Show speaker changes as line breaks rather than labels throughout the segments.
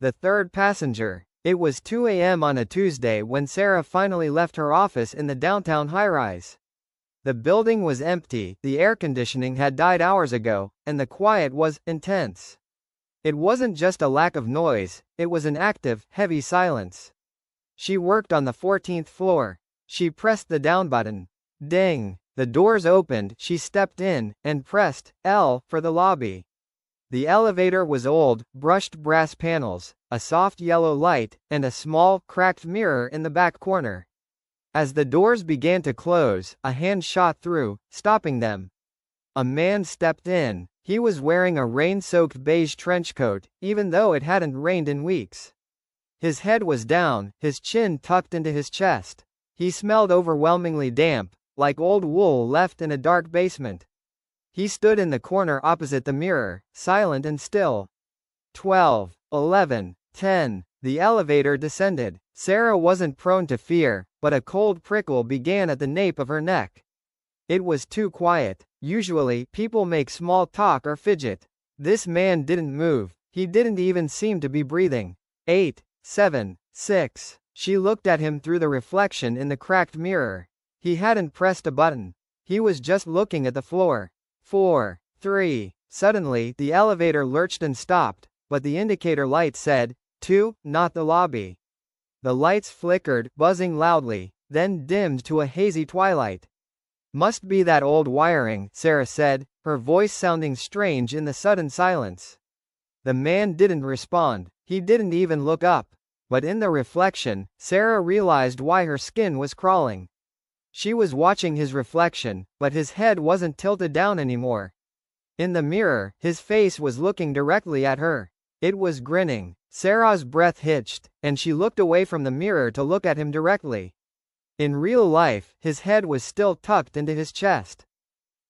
The third passenger. It was 2 a.m. on a Tuesday when Sarah finally left her office in the downtown high-rise. The building was empty, the air conditioning had died hours ago, and the quiet was intense. It wasn't just a lack of noise, it was an active, heavy silence. She worked on the 14th floor. She pressed the down button. Ding! The doors opened, she stepped in, and pressed L for the lobby. The elevator was old, brushed brass panels, a soft yellow light, and a small, cracked mirror in the back corner. As the doors began to close, a hand shot through, stopping them. A man stepped in. He was wearing a rain-soaked beige trench coat, even though it hadn't rained in weeks. His head was down, his chin tucked into his chest. He smelled overwhelmingly damp, like old wool left in a dark basement. He stood in the corner opposite the mirror, silent and still. 12, 11, 10. The elevator descended. Sarah wasn't prone to fear, but a cold prickle began at the nape of her neck. It was too quiet. Usually, people make small talk or fidget. This man didn't move. He didn't even seem to be breathing. 8, 7, 6. She looked at him through the reflection in the cracked mirror. He hadn't pressed a button. He was just looking at the floor. 4, 3. Suddenly, the elevator lurched and stopped, but the indicator light said, 2, not the lobby. The lights flickered, buzzing loudly, then dimmed to a hazy twilight. Must be that old wiring, Sarah said, her voice sounding strange in the sudden silence. The man didn't respond. He didn't even look up. But in the reflection, Sarah realized why her skin was crawling. She was watching his reflection, but his head wasn't tilted down anymore. In the mirror, his face was looking directly at her. It was grinning. Sarah's breath hitched, and she looked away from the mirror to look at him directly. In real life, his head was still tucked into his chest.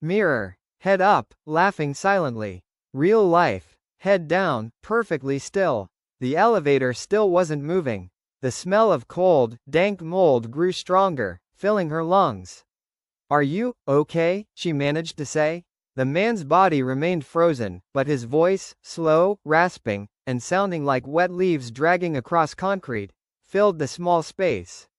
Mirror. Head up, laughing silently. Real life. Head down, perfectly still. The elevator still wasn't moving. The smell of cold, dank mold grew stronger, filling her lungs. "Are you okay?" she managed to say. The man's body remained frozen, but his voice, slow, rasping, and sounding like wet leaves dragging across concrete, filled the small space.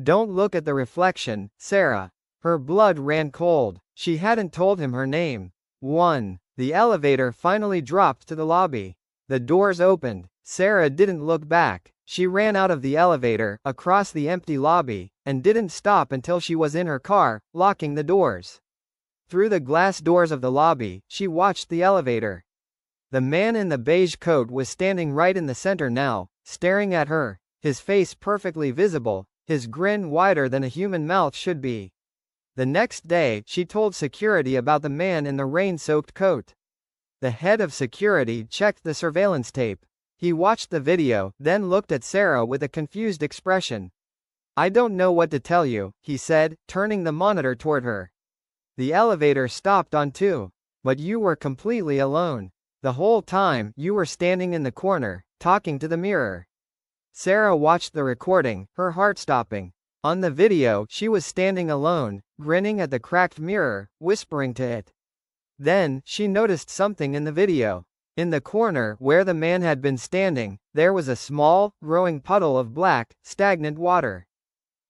"Don't look at the reflection, Sarah." Her blood ran cold. She hadn't told him her name. 1. The elevator finally dropped to the lobby. The doors opened. Sarah didn't look back. She ran out of the elevator, across the empty lobby, and didn't stop until she was in her car, locking the doors. Through the glass doors of the lobby, she watched the elevator. The man in the beige coat was standing right in the center now, staring at her, his face perfectly visible, his grin wider than a human mouth should be. The next day, she told security about the man in the rain-soaked coat. The head of security checked the surveillance tape. He watched the video, then looked at Sarah with a confused expression. "I don't know what to tell you," he said, turning the monitor toward her. "The elevator stopped on 2. But you were completely alone. The whole time, you were standing in the corner, talking to the mirror." Sarah watched the recording, her heart stopping. On the video, she was standing alone, grinning at the cracked mirror, whispering to it. Then, she noticed something in the video. In the corner, where the man had been standing, there was a small, growing puddle of black, stagnant water.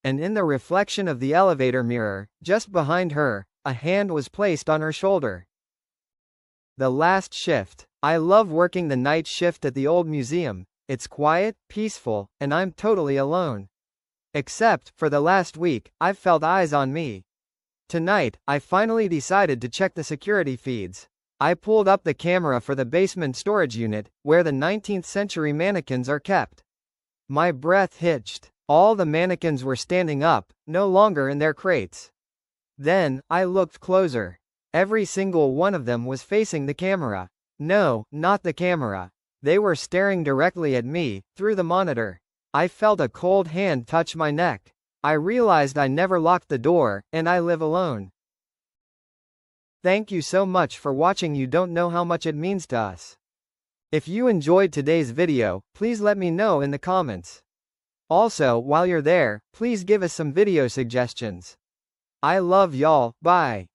And in the reflection of the elevator mirror, just behind her, a hand was placed on her shoulder. The last shift. "I love working the night shift at the old museum. It's quiet, peaceful, and I'm totally alone. Except, for the last week, I've felt eyes on me. Tonight, I finally decided to check the security feeds. I pulled up the camera for the basement storage unit, where the 19th century mannequins are kept. My breath hitched. All the mannequins were standing up, no longer in their crates. Then, I looked closer. Every single one of them was facing the camera. No, not the camera. They were staring directly at me, through the monitor. I felt a cold hand touch my neck. I realized I never locked the door, and I live alone. Thank you so much for watching. You don't know how much it means to us. If you enjoyed today's video, please let me know in the comments. Also, while you're there, please give us some video suggestions. I love y'all, bye.